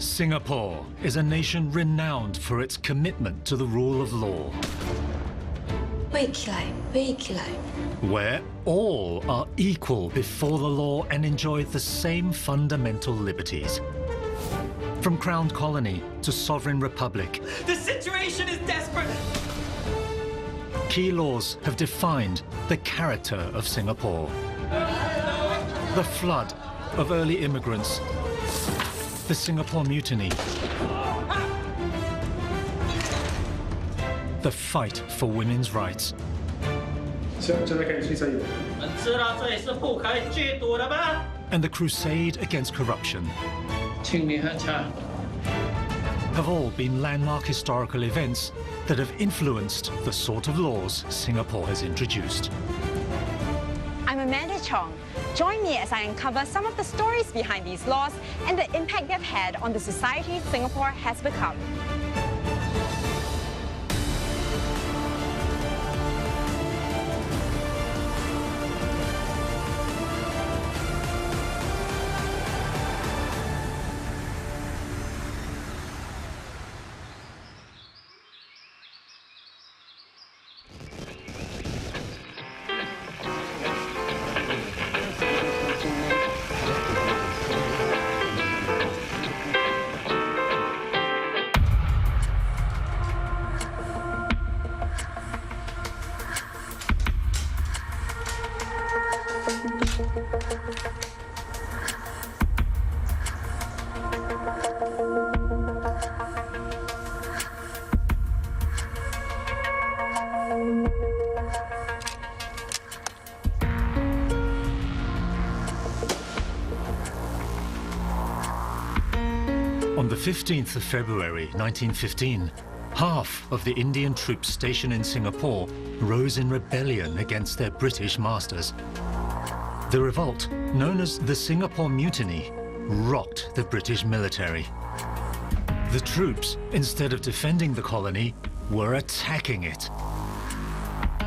Singapore is a nation renowned for its commitment to the rule of law, where all are equal before the law and enjoy the same fundamental liberties. From crowned colony to sovereign republic, The situation is desperate! key laws have defined the character of Singapore. The flood of early immigrants, the Singapore Mutiny, the fight for women's rights, 现在可以去这里。知道这里是不可以聚赌的吗？ and the crusade against corruption 请你喝茶。 have all been landmark historical events that have influenced the sort of laws Singapore has introduced. I'm Amanda Chong. Join me as I uncover some of the stories behind these laws and the impact they've had on the society Singapore has become. On the 15th of February 1915, half of the Indian troops stationed in Singapore rose in rebellion against their British masters. The revolt, known as the Singapore Mutiny, rocked the British military. The troops, instead of defending the colony, were attacking it.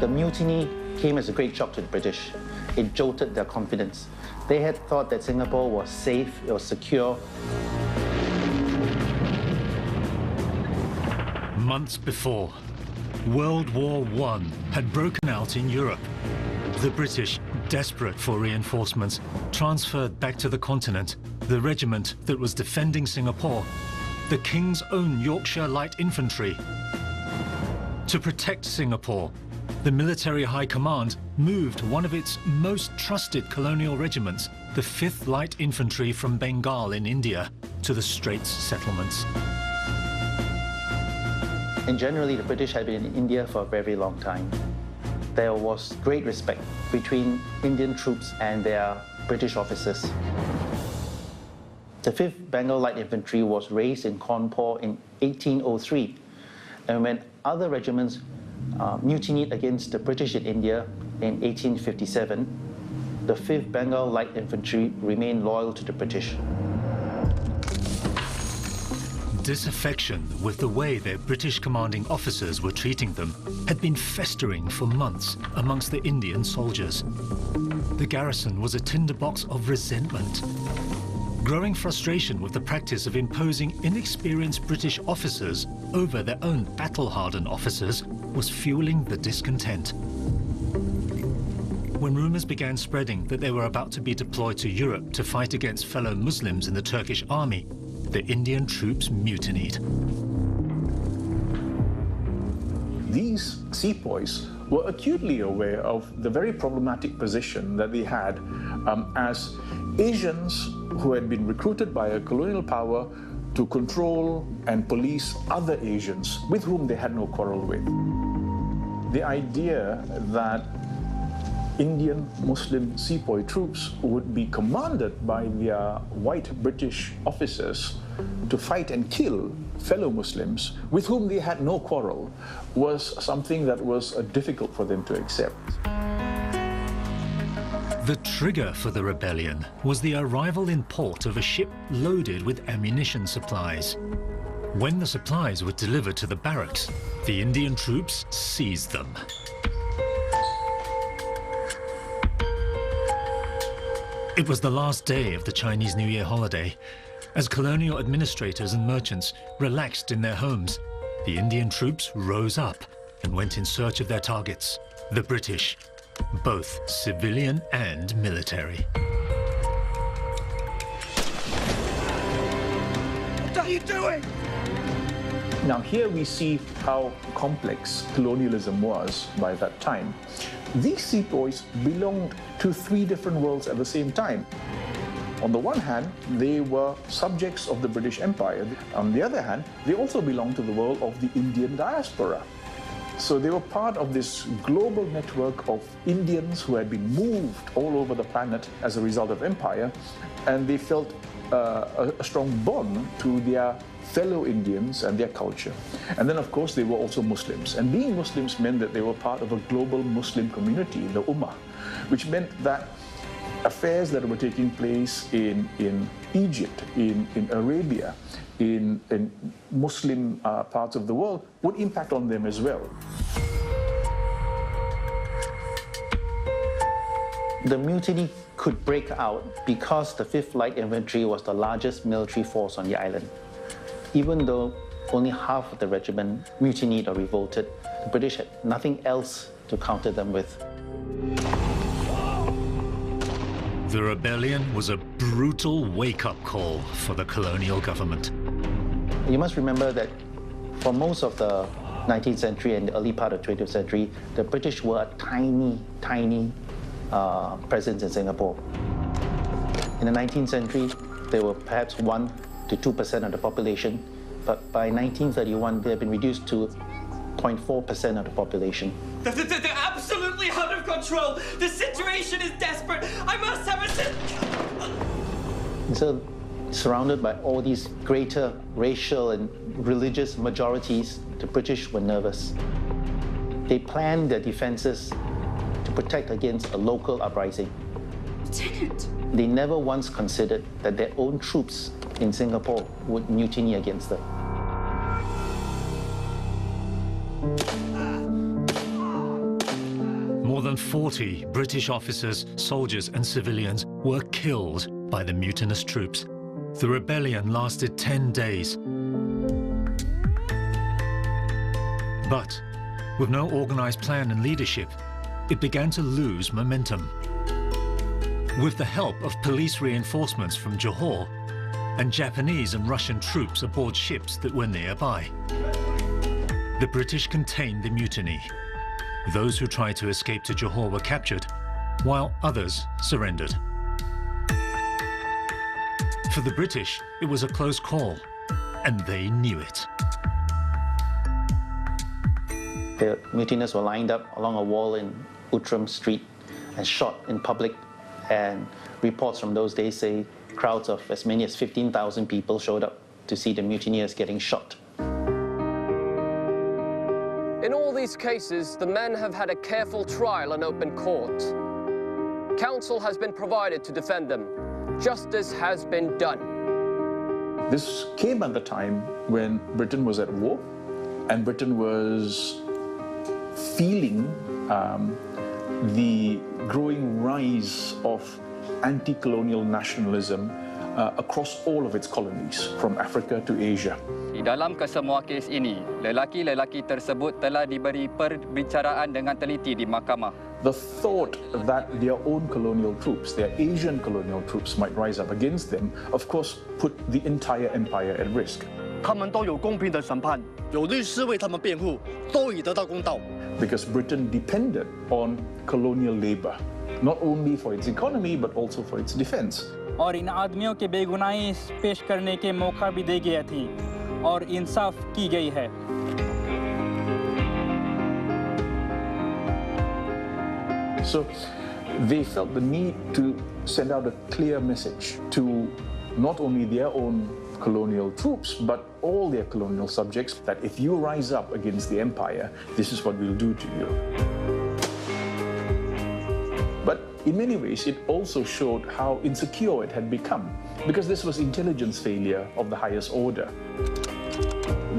The mutiny came as a great shock to the British. It jolted their confidence. They had thought that Singapore was safe, it was secure. Months before, World War I had broken out in Europe. The British, desperate for reinforcements, transferred back to the continent the regiment that was defending Singapore, the King's Own Yorkshire Light Infantry. To protect Singapore, the military high command moved one of its most trusted colonial regiments, the 5th Light Infantry from Bengal in India, to the Straits settlements. And generally, the British had been in India for a very long time. There was great respect between Indian troops and their British officers. The 5th Bengal Light Infantry was raised in Cawnpore in 1803. And when other regiments mutinied against the British in India in 1857, the 5th Bengal Light Infantry remained loyal to the British. Disaffection with the way their British commanding officers were treating them had been festering for months amongst the Indian soldiers. The garrison was a tinderbox of resentment. Growing frustration with the practice of imposing inexperienced British officers over their own battle-hardened officers was fueling the discontent. When rumors began spreading that they were about to be deployed to Europe to fight against fellow Muslims in the Turkish army, the Indian troops mutinied. These sepoys were acutely aware of the very problematic position that they had as Asians who had been recruited by a colonial power to control and police other Asians with whom they had no quarrel with. The idea that Indian Muslim sepoy troops would be commanded by their white British officers to fight and kill fellow Muslims with whom they had no quarrel was something that was difficult for them to accept. The trigger for the rebellion was the arrival in port of a ship loaded with ammunition supplies. When the supplies were delivered to the barracks, the Indian troops seized them. It was the last day of the Chinese New Year holiday, As colonial administrators and merchants relaxed in their homes, the Indian troops rose up and went in search of their targets, the British, both civilian and military. What are you doing? Now here we see how complex colonialism was by that time. These sepoys belonged to three different worlds at the same time. On the one hand, they were subjects of the British Empire. On the other hand, they also belonged to the world of the Indian diaspora. So they were part of this global network of Indians who had been moved all over the planet as a result of empire, and they felt a strong bond to their fellow Indians and their culture. And then, of course, they were also Muslims. And being Muslims meant that they were part of a global Muslim community, the Ummah, which meant that affairs that were taking place in Egypt, in Arabia, in Muslim parts of the world would impact on them as well. The mutiny could break out because the 5th Light Infantry was the largest military force on the island. Even though only half of the regiment mutinied or revolted, the British had nothing else to counter them with. The rebellion was a brutal wake-up call for the colonial government. You must remember that for most of the 19th century and the early part of the 20th century, the British were a tiny presence in Singapore. In the 19th century, they were perhaps 1 to 2% of the population, but by 1931, they had been reduced to 0.4% of the population. They're absolutely out of control. The situation is desperate. I must have a... And so, surrounded by all these greater racial and religious majorities, the British were nervous. They planned their defenses to protect against a local uprising. Lieutenant! They never once considered that their own troops in Singapore would mutiny against them. More than 40 British officers, soldiers and civilians were killed by the mutinous troops. The rebellion lasted 10 days. But with no organized plan and leadership, it began to lose momentum. With the help of police reinforcements from Johor and Japanese and Russian troops aboard ships that were nearby, the British contained the mutiny. Those who tried to escape to Johor were captured, while others surrendered. For the British, it was a close call, and they knew it. The mutineers were lined up along a wall in Outram Street and shot in public, and reports from those days say crowds of as many as 15,000 people showed up to see the mutineers getting shot. In all these cases, the men have had a careful trial in open court. Counsel has been provided to defend them. Justice has been done. This came at the time when Britain was at war, and Britain was feeling the growing rise of anti-colonial nationalism across all of its colonies, from Africa to Asia. Di dalam kesemua kes ini, lelaki-lelaki tersebut telah diberi perbicaraan dengan teliti di mahkamah. The thought that their own colonial troops, their Asian colonial troops, might rise up against them, of course, put the entire empire at risk. 他们都有公平的审判，有律师为他们辩护，都已得到公道。 Because Britain depended on colonial labor, not only for its economy, but also for its defense. और इन आदमियों के बेगुनाही पेश करने के मौका भी दी गई थी और इंसाफ की गई है। So they felt the need to send out a clear message to not only their own colonial troops, but all their colonial subjects, that if you rise up against the empire, this is what we'll do to you. But in many ways, it also showed how insecure it had become, because this was intelligence failure of the highest order.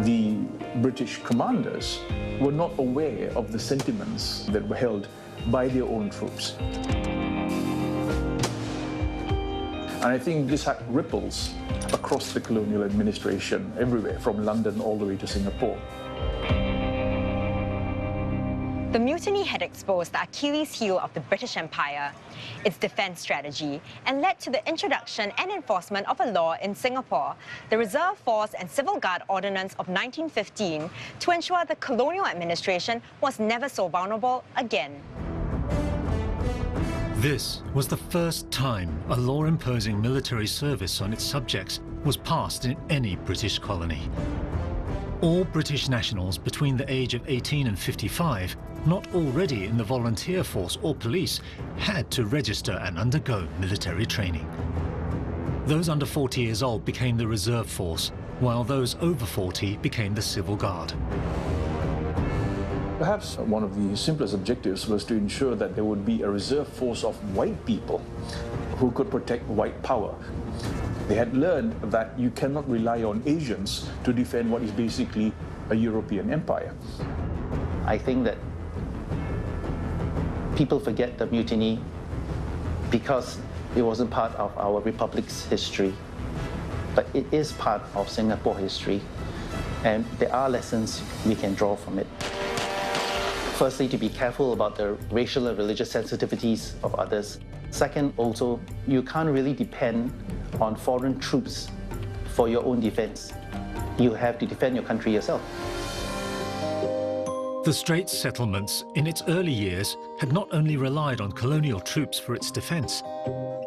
The British commanders were not aware of the sentiments that were held by their own troops. And I think this had ripples across the colonial administration everywhere, from London all the way to Singapore. The mutiny had exposed the Achilles heel of the British Empire, its defence strategy, and led to the introduction and enforcement of a law in Singapore, the Reserve Force and Civil Guard Ordinance of 1915, to ensure the colonial administration was never so vulnerable again. This was the first time a law imposing military service on its subjects was passed in any British colony. All British nationals between the age of 18 and 55, not already in the volunteer force or police, had to register and undergo military training. Those under 40 years old became the reserve force, while those over 40 became the civil guard. Perhaps one of the simplest objectives was to ensure that there would be a reserve force of white people who could protect white power. They had learned that you cannot rely on Asians to defend what is basically a European empire. I think that people forget the mutiny because it wasn't part of our republic's history, but it is part of Singapore history, and there are lessons we can draw from it. Firstly, to be careful about the racial and religious sensitivities of others. Second, also, you can't really depend on foreign troops for your own defense. You have to defend your country yourself. The Straits Settlements, in its early years, had not only relied on colonial troops for its defence,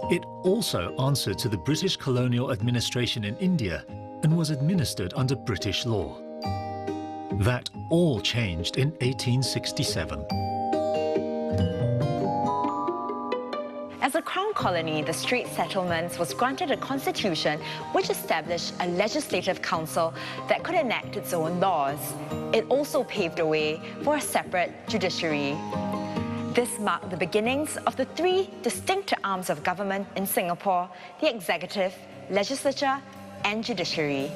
it also answered to the British colonial administration in India and was administered under British law. That all changed in 1867. As a crown colony, the Straits Settlements was granted a constitution which established a legislative council that could enact its own laws. It also paved the way for a separate judiciary. This marked the beginnings of the three distinct arms of government in Singapore: the executive, legislature, and judiciary.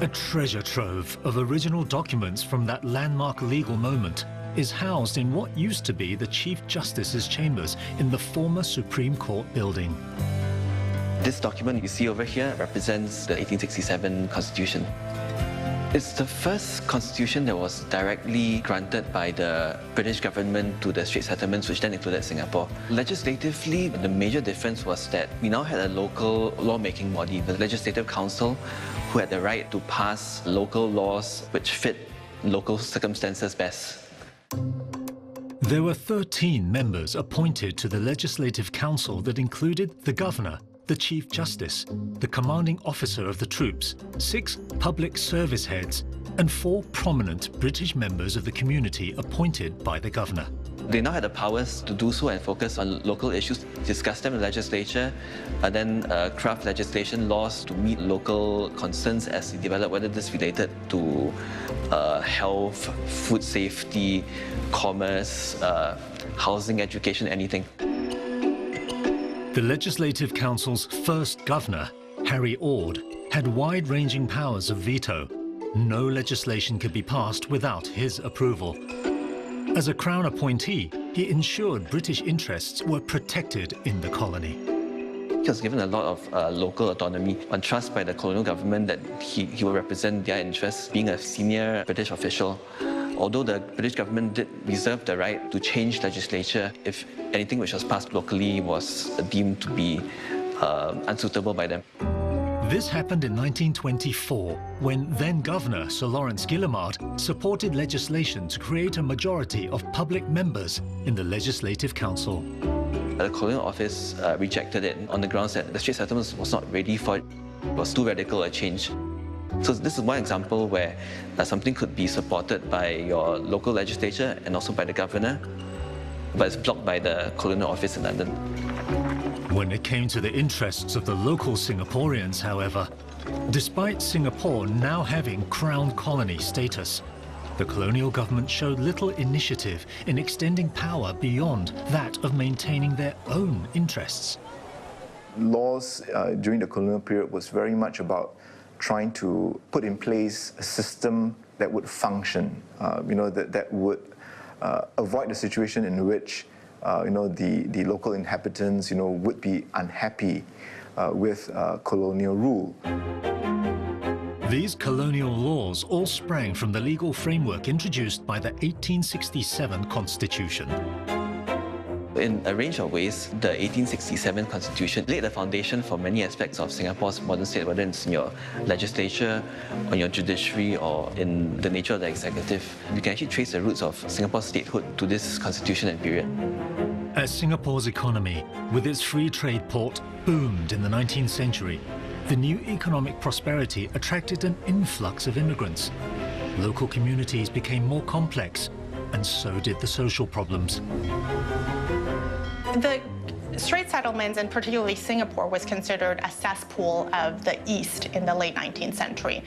A treasure trove of original documents from that landmark legal moment is housed in what used to be the Chief Justice's chambers in the former Supreme Court building. This document you see over here represents the 1867 Constitution. It's the first constitution that was directly granted by the British government to the Straits Settlements, which then included Singapore. Legislatively, the major difference was that we now had a local lawmaking body, the Legislative Council, who had the right to pass local laws which fit local circumstances best. There were 13 members appointed to the Legislative Council that included the Governor, the Chief Justice, the commanding officer of the troops, 6 public service heads, and 4 prominent British members of the community appointed by the Governor. They now had the powers to do so and focus on local issues, discuss them in the legislature, and then craft legislation laws to meet local concerns as they develop, whether this related to health, food safety, commerce, housing, education, anything. The Legislative Council's first governor, Harry Ord, had wide-ranging powers of veto. No legislation could be passed without his approval. As a Crown appointee, he ensured British interests were protected in the colony. He was given a lot of local autonomy on trust by the colonial government that he will represent their interests, being a senior British official. Although the British government did reserve the right to change legislature if anything which was passed locally was deemed to be unsuitable by them. This happened in 1924, when then-Governor Sir Lawrence Guillemard supported legislation to create a majority of public members in the Legislative Council. The Colonial Office rejected it on the grounds that the Straits Settlements was not ready for it. It was too radical a change. So this is one example where something could be supported by your local legislature and also by the governor, but it's blocked by the Colonial Office in London. When it came to the interests of the local Singaporeans, however, despite Singapore now having Crown colony status, the colonial government showed little initiative in extending power beyond that of maintaining their own interests. Laws during the colonial period was very much about trying to put in place a system that would function, that would avoid the situation in which the local inhabitants, would be unhappy with colonial rule. These colonial laws all sprang from the legal framework introduced by the 1867 Constitution. In a range of ways, the 1867 Constitution laid the foundation for many aspects of Singapore's modern state, whether it's in your legislature, on your judiciary, or in the nature of the executive. You can actually trace the roots of Singapore's statehood to this constitution and period. As Singapore's economy, with its free trade port, boomed in the 19th century, the new economic prosperity attracted an influx of immigrants. Local communities became more complex, and so did the social problems. The Strait settlements, and particularly Singapore, was considered a cesspool of the East in the late 19th century,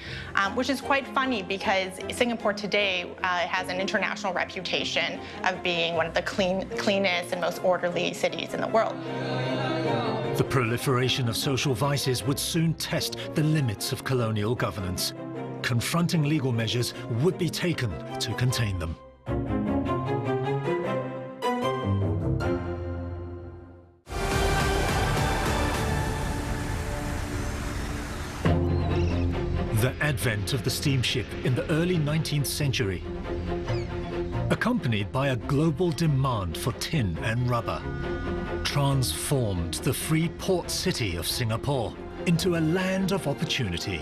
which is quite funny because Singapore today has an international reputation of being one of the cleanest and most orderly cities in the world. The proliferation of social vices would soon test the limits of colonial governance. Confronting legal measures would be taken to contain them. The advent of the steamship in the early 19th century, accompanied by a global demand for tin and rubber, transformed the free port city of Singapore into a land of opportunity.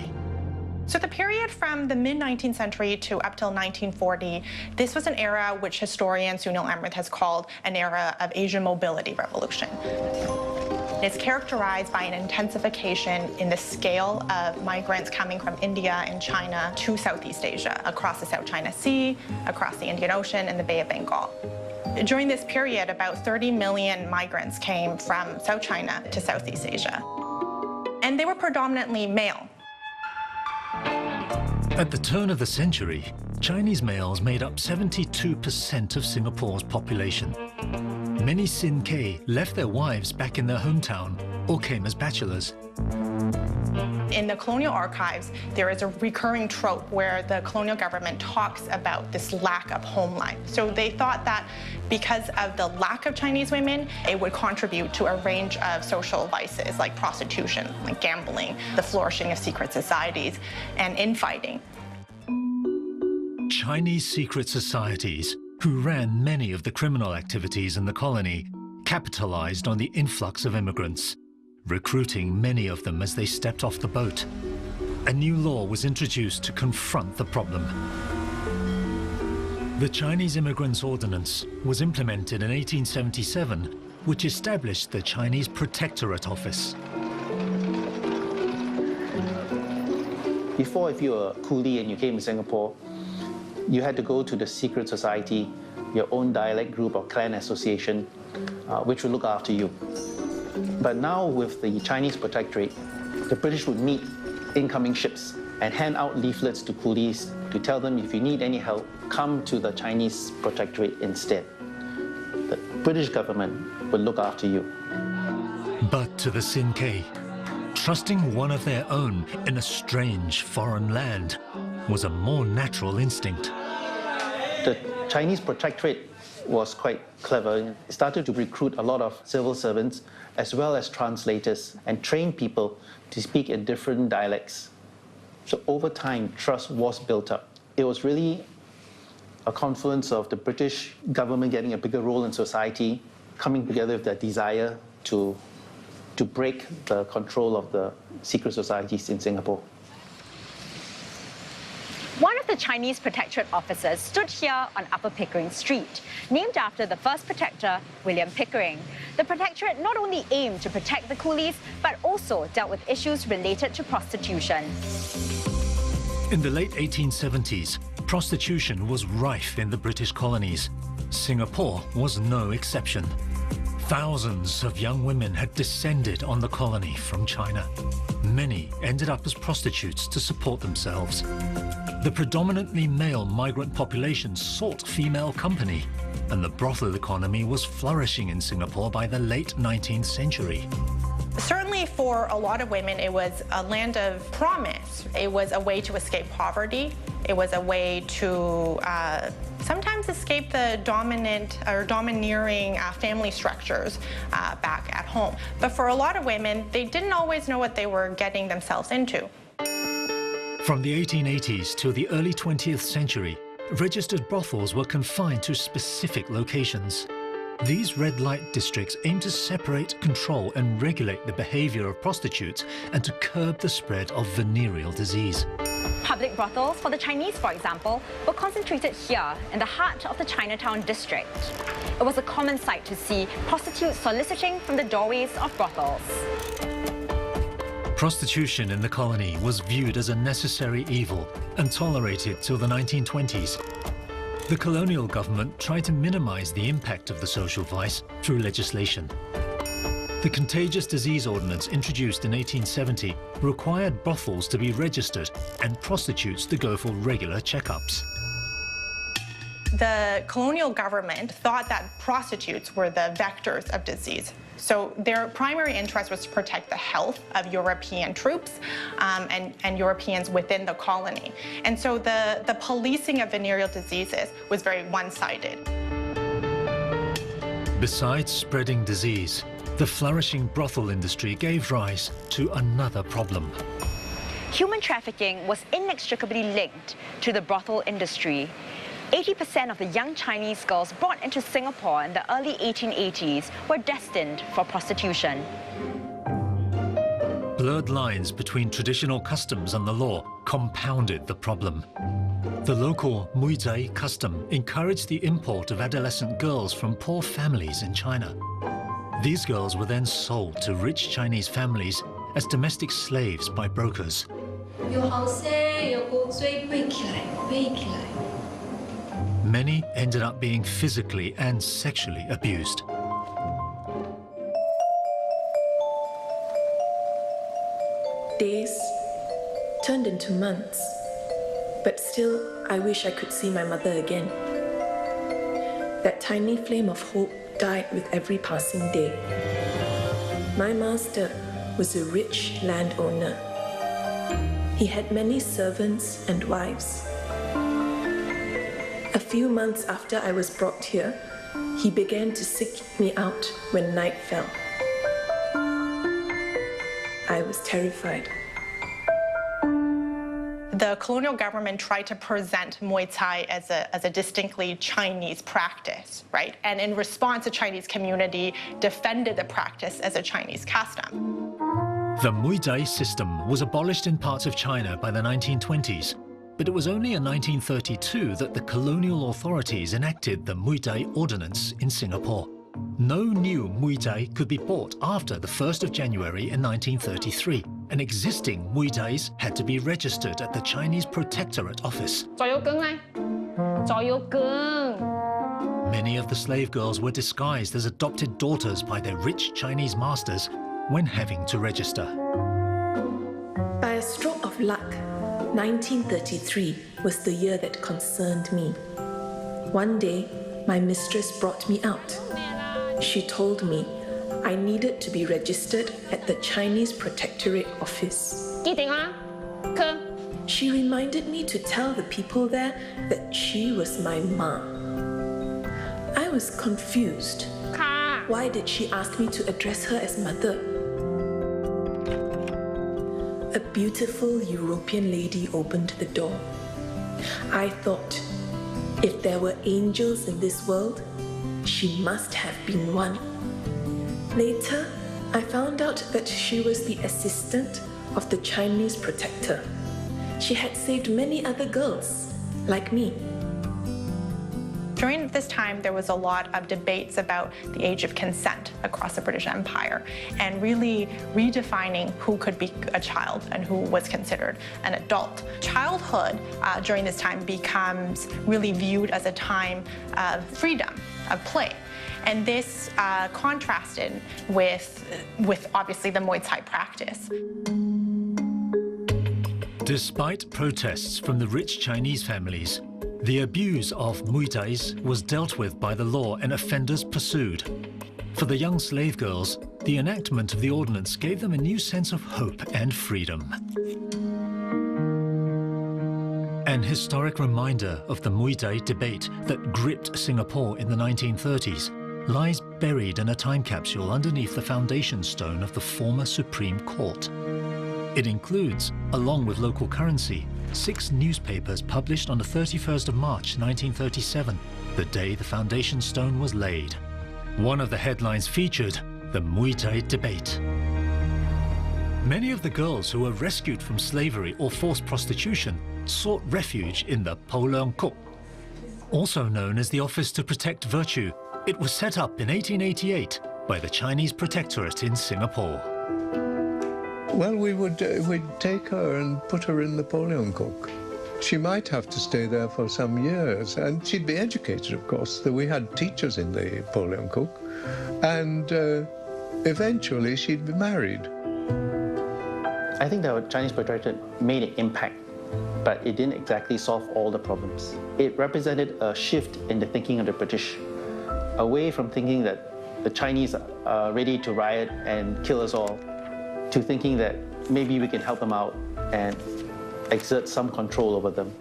So the period from the mid-19th century to up till 1940, this was an era which historian Sunil Amrith has called an era of Asian mobility revolution. It's characterized by an intensification in the scale of migrants coming from India and China to Southeast Asia, across the South China Sea, across the Indian Ocean, and the Bay of Bengal. During this period, about 30 million migrants came from South China to Southeast Asia, and they were predominantly male. At the turn of the century, Chinese males made up 72% of Singapore's population. Many Sin K left their wives back in their hometown or came as bachelors. In the colonial archives, there is a recurring trope where the colonial government talks about this lack of home life. So they thought that because of the lack of Chinese women, it would contribute to a range of social vices like prostitution, like gambling, the flourishing of secret societies, and infighting. Chinese secret societies, who ran many of the criminal activities in the colony, capitalized on the influx of immigrants, recruiting many of them as they stepped off the boat. A new law was introduced to confront the problem. The Chinese Immigrants Ordinance was implemented in 1877, which established the Chinese Protectorate Office. Before, if you were a coolie and you came to Singapore, you had to go to the secret society, your own dialect group or clan association, which would look after you. But now with the Chinese Protectorate, the British would meet incoming ships and hand out leaflets to coolies to tell them if you need any help, come to the Chinese Protectorate instead. The British government would look after you. But to the Sin K, trusting one of their own in a strange foreign land was a more natural instinct. The Chinese Protectorate was quite clever. It started to recruit a lot of civil servants as well as translators and train people to speak in different dialects. So over time, trust was built up. It was really a confluence of the British government getting a bigger role in society, coming together with their desire to break the control of the secret societies in Singapore. One of the Chinese Protectorate officers stood here on Upper Pickering Street, named after the first protector, William Pickering. The Protectorate not only aimed to protect the coolies, but also dealt with issues related to prostitution. In the late 1870s, prostitution was rife in the British colonies. Singapore was no exception. Thousands of young women had descended on the colony from China. Many ended up as prostitutes to support themselves. The predominantly male migrant population sought female company, and the brothel economy was flourishing in Singapore by the late 19th century. Certainly for a lot of women, it was a land of promise. It was a way to escape poverty. It was a way to sometimes sometimes escape the domineering family structures back at home. But for a lot of women, they didn't always know what they were getting themselves into. From the 1880s till the early 20th century, registered brothels were confined to specific locations. These red light districts aim to separate, control and regulate the behavior of prostitutes and to curb the spread of venereal disease. Public brothels for the Chinese, for example, were concentrated here in the heart of the Chinatown district. It was a common sight to see prostitutes soliciting from the doorways of brothels. Prostitution in the colony was viewed as a necessary evil and tolerated till the 1920s. The colonial government tried to minimize the impact of the social vice through legislation. The Contagious Disease Ordinance, introduced in 1870, required brothels to be registered and prostitutes to go for regular checkups. The colonial government thought that prostitutes were the vectors of disease. So their primary interest was to protect the health of European troops and Europeans within the colony. And so the policing of venereal diseases was very one-sided. Besides spreading disease, the flourishing brothel industry gave rise to another problem. Human trafficking was inextricably linked to the brothel industry. 80% of the young Chinese girls brought into Singapore in the early 1880s were destined for prostitution. Blurred lines between traditional customs and the law compounded the problem. The local Mui Zai custom encouraged the import of adolescent girls from poor families in China. These girls were then sold to rich Chinese families as domestic slaves by brokers. Many ended up being physically and sexually abused. Days turned into months, but still I wish I could see my mother again. That tiny flame of hope died with every passing day. My master was a rich landowner. He had many servants and wives. A few months after I was brought here, he began to seek me out when night fell. I was terrified. The colonial government tried to present Muay Thai as a distinctly Chinese practice, right? And in response, the Chinese community defended the practice as a Chinese custom. The Muay Thai system was abolished in parts of China by the 1920s, but it was only in 1932 that the colonial authorities enacted the Muay Thai Ordinance in Singapore. No new Muay Thai could be bought after the 1st of January in 1933, and existing Muay Thais had to be registered at the Chinese Protectorate Office. Many of the slave girls were disguised as adopted daughters by their rich Chinese masters when having to register. By a stroke of luck, 1933 was the year that concerned me. One day, my mistress brought me out. She told me I needed to be registered at the Chinese Protectorate Office. She reminded me to tell the people there that she was my ma. I was confused. Why did she ask me to address her as mother? A beautiful European lady opened the door. I thought, if there were angels in this world, she must have been one. Later, I found out that she was the assistant of the Chinese protector. She had saved many other girls, like me. During this time, there was a lot of debates about the age of consent across the British Empire and really redefining who could be a child and who was considered an adult. Childhood during this time becomes really viewed as a time of freedom, of play. And this contrasted with obviously the Muay Thai practice. Despite protests from the rich Chinese families, the abuse of Muay Thais was dealt with by the law and offenders pursued. For the young slave girls, the enactment of the ordinance gave them a new sense of hope and freedom. an historic reminder of the Muay Thai debate that gripped Singapore in the 1930s, lies buried in a time capsule underneath the foundation stone of the former Supreme Court. It includes, along with local currency, 6 newspapers published on the 31st of March 1937, the day the foundation stone was laid. One of the headlines featured the Muay Thai debate. Many of the girls who were rescued from slavery or forced prostitution sought refuge in the Po Leong Kok. Also known as the Office to Protect Virtue, it was set up in 1888 by the Chinese Protectorate in Singapore. Well, we'd take her and put her in the Po Leong Kok. She might have to stay there for some years, and she'd be educated, of course. We had teachers in the Po Leong Kok, and eventually she'd be married. I think the Chinese Protectorate made an impact, but it didn't exactly solve all the problems. It represented a shift in the thinking of the British, away from thinking that the Chinese are ready to riot and kill us all, to thinking that maybe we can help them out and exert some control over them.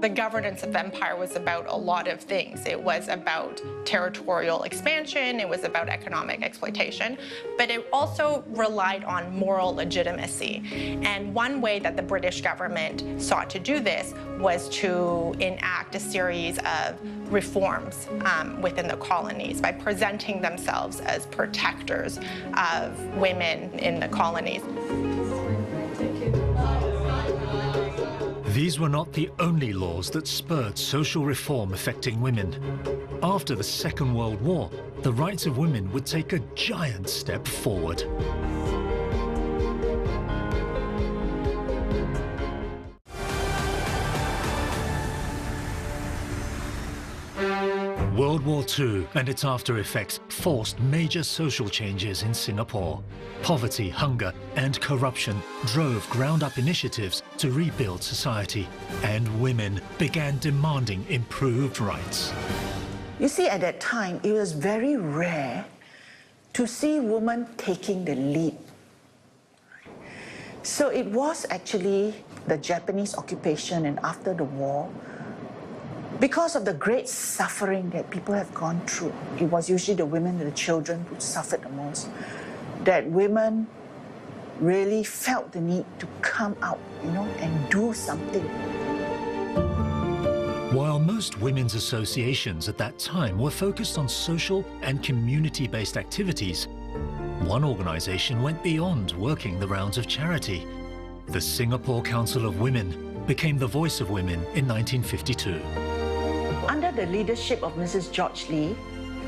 The governance of the empire was about a lot of things. It was about territorial expansion, it was about economic exploitation, but it also relied on moral legitimacy. And one way that the British government sought to do this was to enact a series of reforms within the colonies by presenting themselves as protectors of women in the colonies. These were not the only laws that spurred social reform affecting women. After the Second World War, the rights of women would take a giant step forward. World War II and its after-effects forced major social changes in Singapore. Poverty, hunger, and corruption drove ground-up initiatives to rebuild society, and women began demanding improved rights. You see, at that time, it was very rare to see women taking the lead. So it was actually the Japanese occupation and after the war, because of the great suffering that people have gone through, it was usually the women and the children who suffered the most, that women really felt the need to come out, and do something. While most women's associations at that time were focused on social and community-based activities, one organization went beyond working the rounds of charity. The Singapore Council of Women became the voice of women in 1952. Under the leadership of Mrs. George Lee,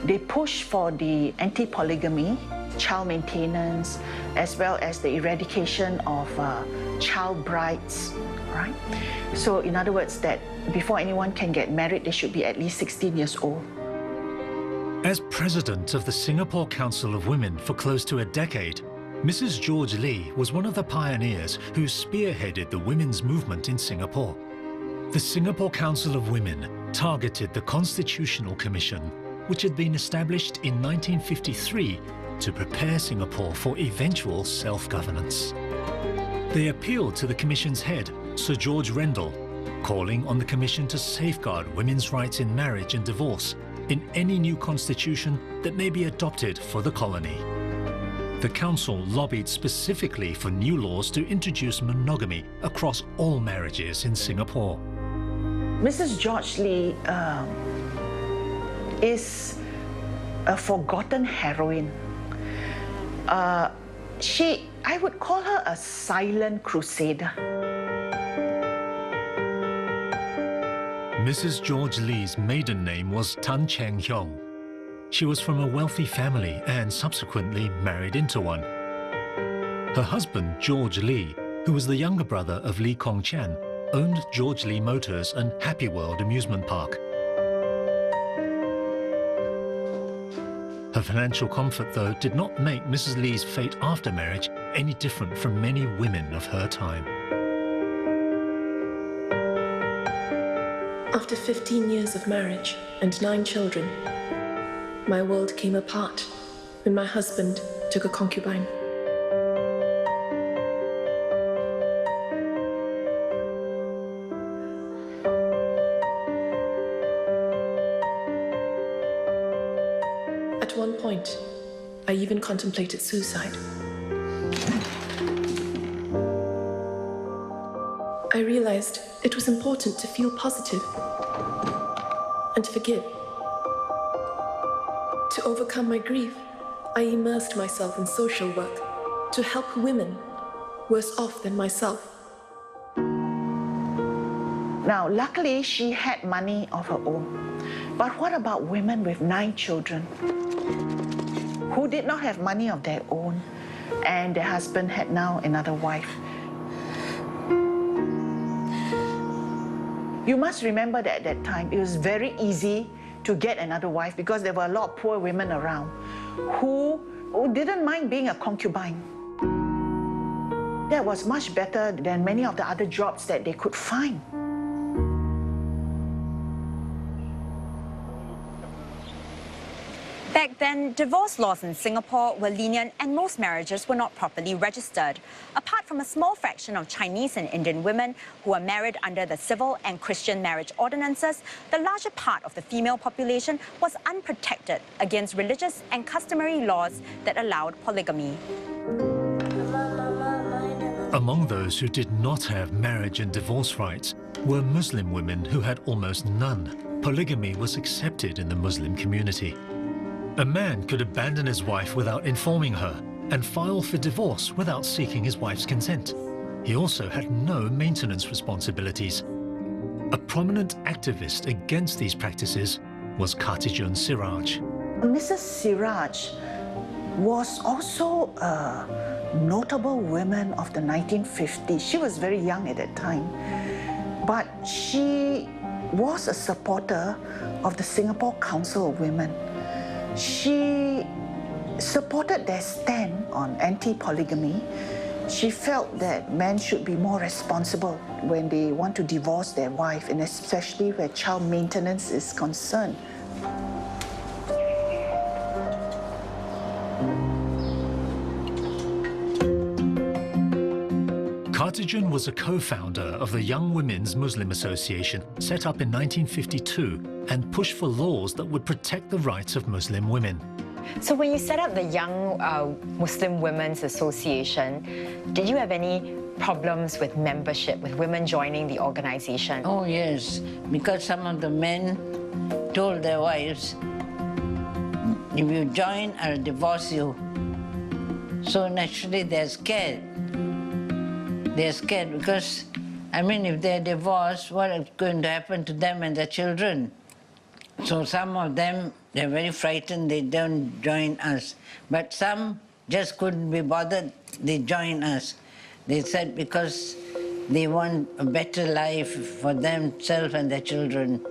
they pushed for the anti-polygamy, child maintenance, as well as the eradication of child brides, right? So in other words, that before anyone can get married, they should be at least 16 years old. As president of the Singapore Council of Women for close to a decade, Mrs. George Lee was one of the pioneers who spearheaded the women's movement in Singapore. The Singapore Council of Women targeted the Constitutional Commission, which had been established in 1953 to prepare Singapore for eventual self-governance. They appealed to the Commission's head, Sir George Rendell, calling on the Commission to safeguard women's rights in marriage and divorce in any new constitution that may be adopted for the colony. The Council lobbied specifically for new laws to introduce monogamy across all marriages in Singapore. Mrs. George Lee is a forgotten heroine. I would call her a silent crusader. Mrs. George Lee's maiden name was Tan Cheng Hiong. She was from a wealthy family and subsequently married into one. Her husband, George Lee, who was the younger brother of Lee Kong Chian, owned George Lee Motors and Happy World amusement park. Her financial comfort, though, did not make Mrs. Lee's fate after marriage any different from many women of her time. After 15 years of marriage and 9 children, my world came apart when my husband took a concubine. At one point, I even contemplated suicide. I realized it was important to feel positive and to forgive. To overcome my grief, I immersed myself in social work to help women worse off than myself. Now, luckily, she had money of her own. But what about women with 9 children who did not have money of their own and their husband had now another wife? You must remember that at that time, it was very easy to get another wife because there were a lot of poor women around who didn't mind being a concubine. That was much better than many of the other jobs that they could find. Back then, divorce laws in Singapore were lenient and most marriages were not properly registered. Apart from a small fraction of Chinese and Indian women who were married under the civil and Christian marriage ordinances, the larger part of the female population was unprotected against religious and customary laws that allowed polygamy. Among those who did not have marriage and divorce rights were Muslim women who had almost none. Polygamy was accepted in the Muslim community. A man could abandon his wife without informing her and file for divorce without seeking his wife's consent. He also had no maintenance responsibilities. A prominent activist against these practices was Khatijun Siraj. Mrs. Siraj was also a notable woman of the 1950s. She was very young at that time, but she was a supporter of the Singapore Council of Women. She supported their stand on anti-polygamy. She felt that men should be more responsible when they want to divorce their wife, and especially where child maintenance is concerned. Khatijun was a co-founder of the Young Women's Muslim Association, set up in 1952, and pushed for laws that would protect the rights of Muslim women. So when you set up the Young Muslim Women's Association, did you have any problems with membership, with women joining the organization? Oh yes, because some of the men told their wives, if you join, I'll divorce you. So naturally they're scared. They're scared because, I mean, if they're divorced, what is going to happen to them and their children? So some of them, they're very frightened, they don't join us. But some just couldn't be bothered, they join us. They said because they want a better life for themselves and their children.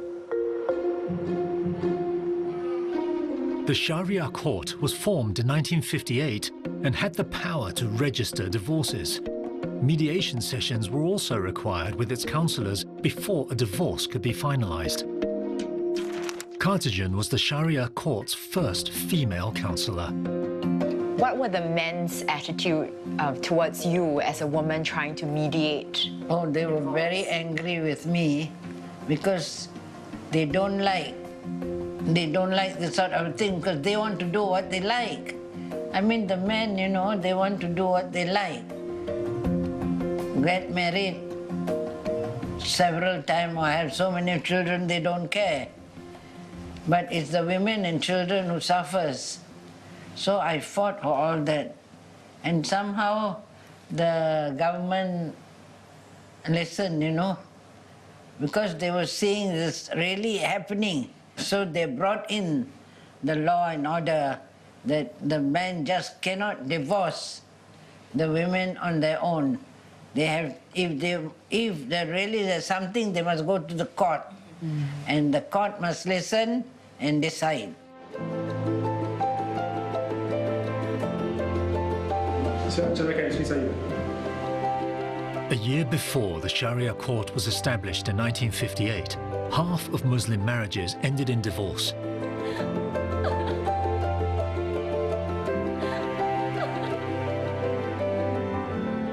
The Sharia court was formed in 1958 and had the power to register divorces. Mediation sessions were also required with its counsellors before a divorce could be finalised. Khatijun was the Sharia court's first female counsellor. What were the men's attitude towards you as a woman trying to mediate? Oh, they were very angry with me because they don't like this sort of thing because they want to do what they like. I mean, the men, you know, they want to do what they like. Get married several times or have so many children, they don't care. But it's the women and children who suffers. So I fought for all that. And somehow the government listened, you know, because they were seeing this really happening. So they brought in the law and order that the men just cannot divorce the women on their own. They have, if there really there's something, they must go to the court. And the court must listen and decide. A year before the Sharia court was established in 1958, half of Muslim marriages ended in divorce.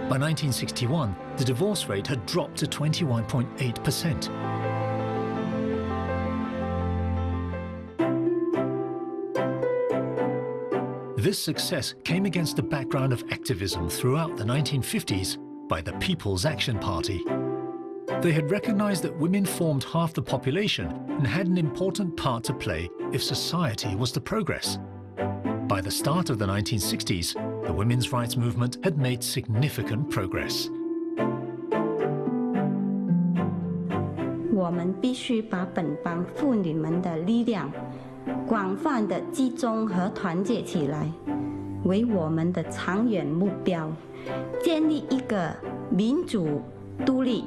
By 1961, the divorce rate had dropped to 21.8%. This success came against a background of activism throughout the 1950s by the People's Action Party. They had recognized that women formed half the population and had an important part to play if society was to progress. By the start of the 1960s, the women's rights movement had made significant progress. 我们必须把本邦妇女们的力量广泛的集中和团结起来，为我们的长远目标建立一个民主独立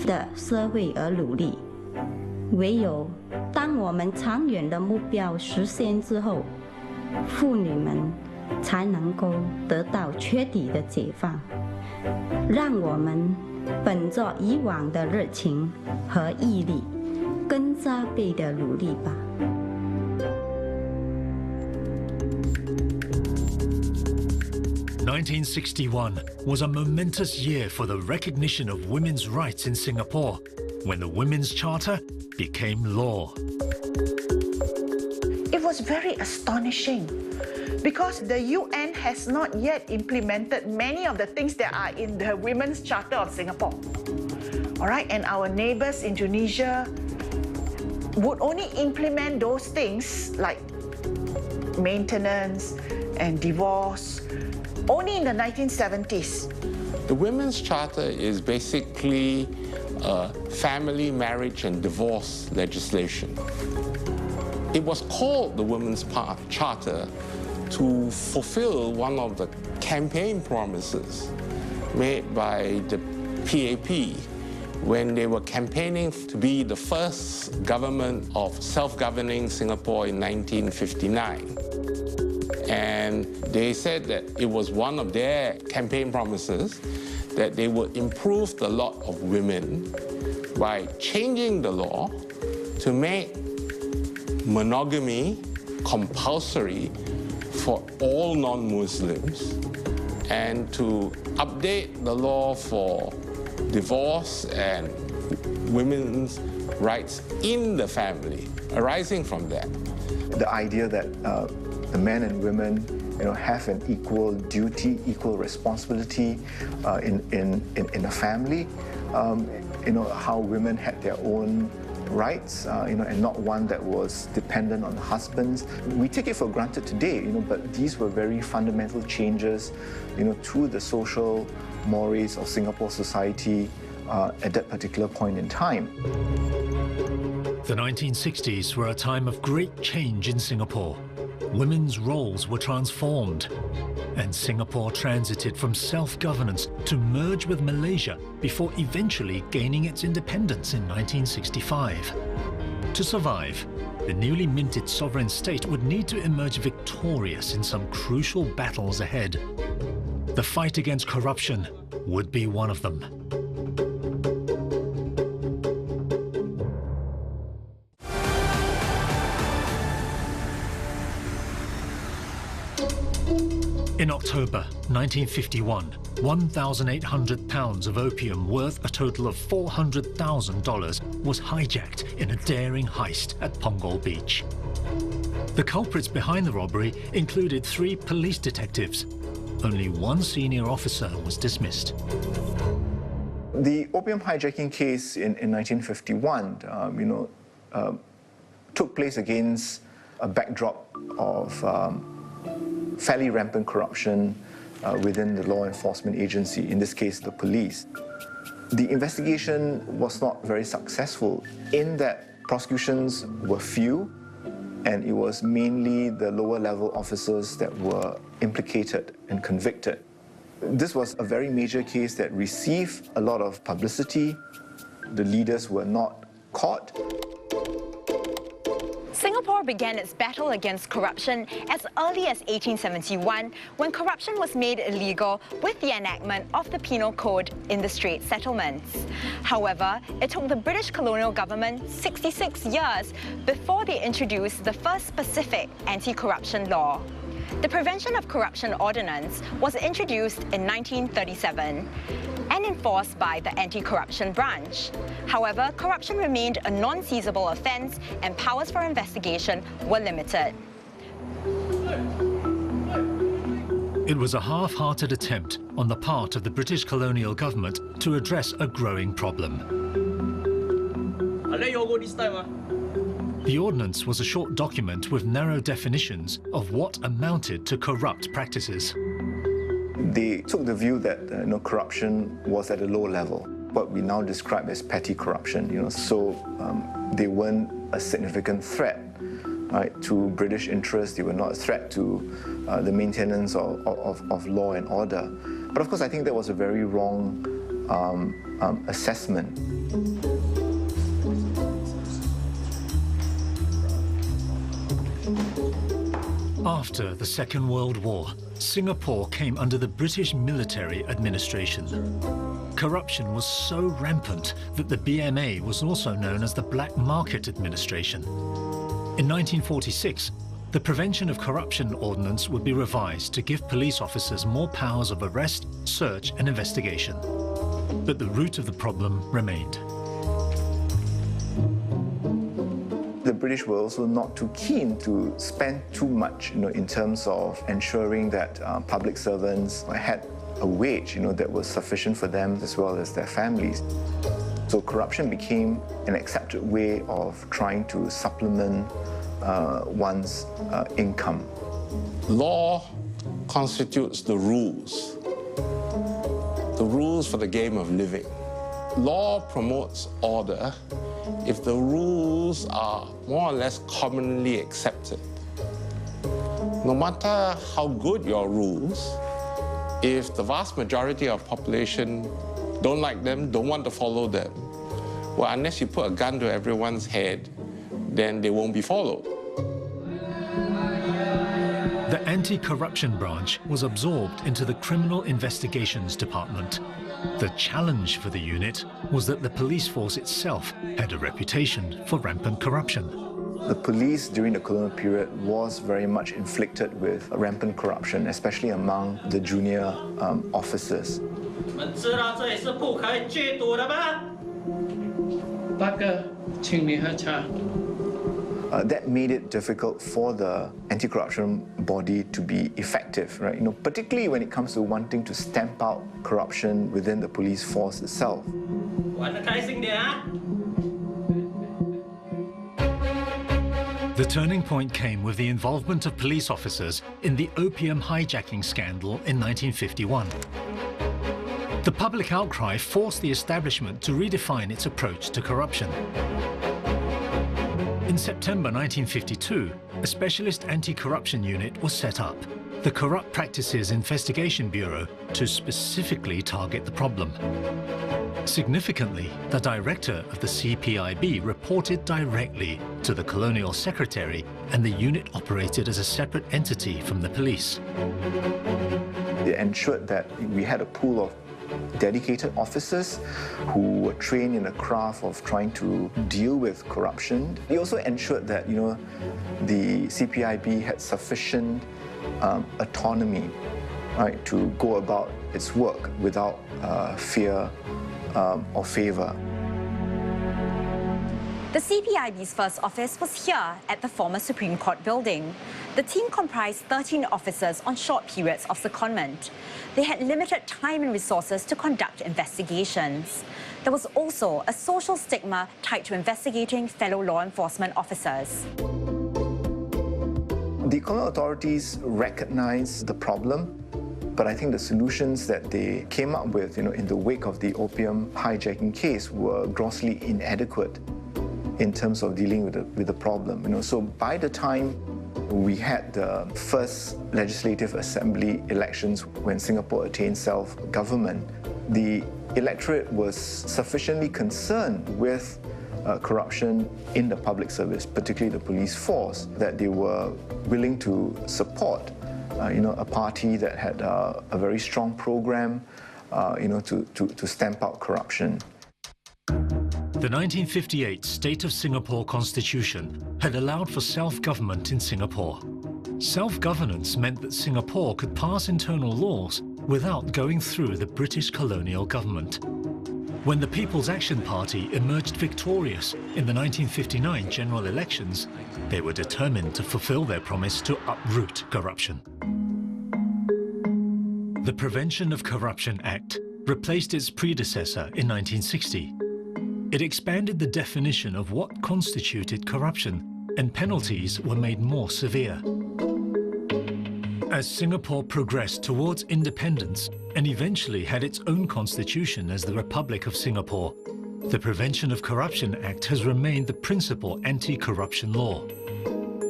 的社会而努力。唯有当我们长远的目标实现之后，妇女们才能够得到彻底的解放。让我们本着以往的热情和毅力，更加倍的努力吧。1961 was a momentous year for the recognition of women's rights in Singapore, when the Women's Charter became law. It was very astonishing because the UN has not yet implemented many of the things that are in the Women's Charter of Singapore. All right, and our neighbors, Indonesia, would only implement those things like maintenance and divorce only in the 1970s. The Women's Charter is basically family, marriage and divorce legislation. It was called the Women's Charter to fulfill one of the campaign promises made by the PAP when they were campaigning to be the first government of self-governing Singapore in 1959. And they said that it was one of their campaign promises that they would improve the lot of women by changing the law to make monogamy compulsory for all non-Muslims and to update the law for divorce and women's rights in the family arising from that. The idea that the men and women have an equal duty, equal responsibility in a family, how women had their own rights, and not one that was dependent on husbands. We take it for granted today, but these were very fundamental changes, to the social mores of Singapore society at that particular point in time. The 1960s were a time of great change in Singapore. Women's roles were transformed, and Singapore transited from self-governance to merge with Malaysia before eventually gaining its independence in 1965. To survive, the newly minted sovereign state would need to emerge victorious in some crucial battles ahead. The fight against corruption would be one of them. In October 1951, 1,800 pounds of opium worth a total of $400,000 was hijacked in a daring heist at Punggol Beach. The culprits behind the robbery included 3 police detectives. Only one senior officer was dismissed. The opium hijacking case in 1951, took place against a backdrop of fairly rampant corruption within the law enforcement agency, in this case the police. The investigation was not very successful in that prosecutions were few, and it was mainly the lower level officers that were implicated and convicted. This was a very major case that received a lot of publicity. The leaders were not caught. Singapore began its battle against corruption as early as 1871, when corruption was made illegal with the enactment of the Penal Code in the Straits Settlements. However, it took the British colonial government 66 years before they introduced the first specific anti-corruption law. The Prevention of Corruption Ordinance was introduced in 1937 and enforced by the Anti-Corruption Branch. However, corruption remained a non-seizable offence and powers for investigation were limited. It was a half-hearted attempt on the part of the British colonial government to address a growing problem. The ordinance was a short document with narrow definitions of what amounted to corrupt practices. They took the view that corruption was at a low level, what we now describe as petty corruption. So they weren't a significant threat, right, to British interests. They were not a threat to the maintenance of law and order. But of course, I think that was a very wrong assessment. After the Second World War, Singapore came under the British military administration. Corruption was so rampant that the BMA was also known as the Black Market Administration. In 1946, the Prevention of Corruption Ordinance would be revised to give police officers more powers of arrest, search and investigation. But the root of the problem remained. The British were also not too keen to spend too much, in terms of ensuring that public servants had a wage, that was sufficient for them as well as their families. So corruption became an accepted way of trying to supplement one's income. Law constitutes the rules for the game of living. Law promotes order if the rules are more or less commonly accepted. No matter how good your rules, if the vast majority of population don't like them, don't want to follow them, well, unless you put a gun to everyone's head, then they won't be followed. The anti-corruption branch was absorbed into the Criminal Investigations Department. The challenge for the unit was that the police force itself had a reputation for rampant corruption. The police during the colonial period was very much inflicted with rampant corruption, especially among the junior officers. That made it difficult for the anti-corruption body to be effective, right? Particularly when it comes to wanting to stamp out corruption within the police force itself. The turning point came with the involvement of police officers in the opium hijacking scandal in 1951. The public outcry forced the establishment to redefine its approach to corruption. In September 1952, a specialist anti-corruption unit was set up, the Corrupt Practices Investigation Bureau, to specifically target the problem. Significantly, the director of the CPIB reported directly to the Colonial Secretary, and the unit operated as a separate entity from the police. It ensured that we had a pool of dedicated officers who were trained in the craft of trying to deal with corruption. He also ensured that, the CPIB had sufficient autonomy, right, to go about its work without fear or favor. The CPIB's first office was here at the former Supreme Court building. The team comprised 13 officers on short periods of secondment. They had limited time and resources to conduct investigations. There was also a social stigma tied to investigating fellow law enforcement officers. The colonial authorities recognized the problem, but I think the solutions that they came up with, in the wake of the opium hijacking case were grossly inadequate in terms of dealing with the problem. So by the time we had the first Legislative Assembly elections when Singapore attained self-government, the electorate was sufficiently concerned with corruption in the public service, particularly the police force, that they were willing to support a party that had a very strong program to stamp out corruption. The 1958 State of Singapore Constitution had allowed for self-government in Singapore. Self-governance meant that Singapore could pass internal laws without going through the British colonial government. When the People's Action Party emerged victorious in the 1959 general elections, they were determined to fulfill their promise to uproot corruption. The Prevention of Corruption Act replaced its predecessor in 1960. It expanded the definition of what constituted corruption, and penalties were made more severe. As Singapore progressed towards independence and eventually had its own constitution as the Republic of Singapore, the Prevention of Corruption Act has remained the principal anti-corruption law.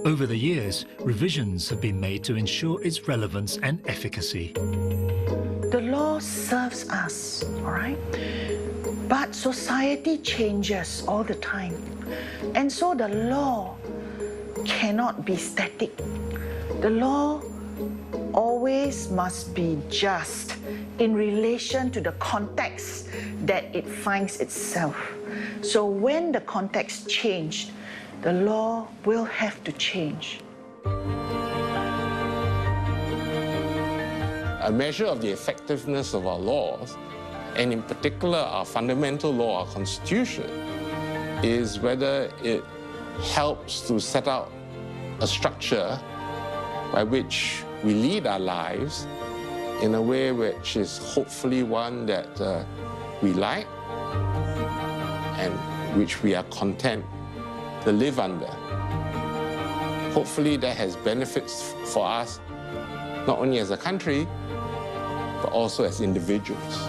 Over the years, revisions have been made to ensure its relevance and efficacy. The law serves us, all right? But society changes all the time. And so the law cannot be static. The law always must be just in relation to the context that it finds itself. So when the context changed, the law will have to change. A measure of the effectiveness of our laws, and in particular our fundamental law, our Constitution, is whether it helps to set out a structure by which we lead our lives in a way which is hopefully one that we like and which we are content to live under. Hopefully that has benefits for us, not only as a country, but also as individuals.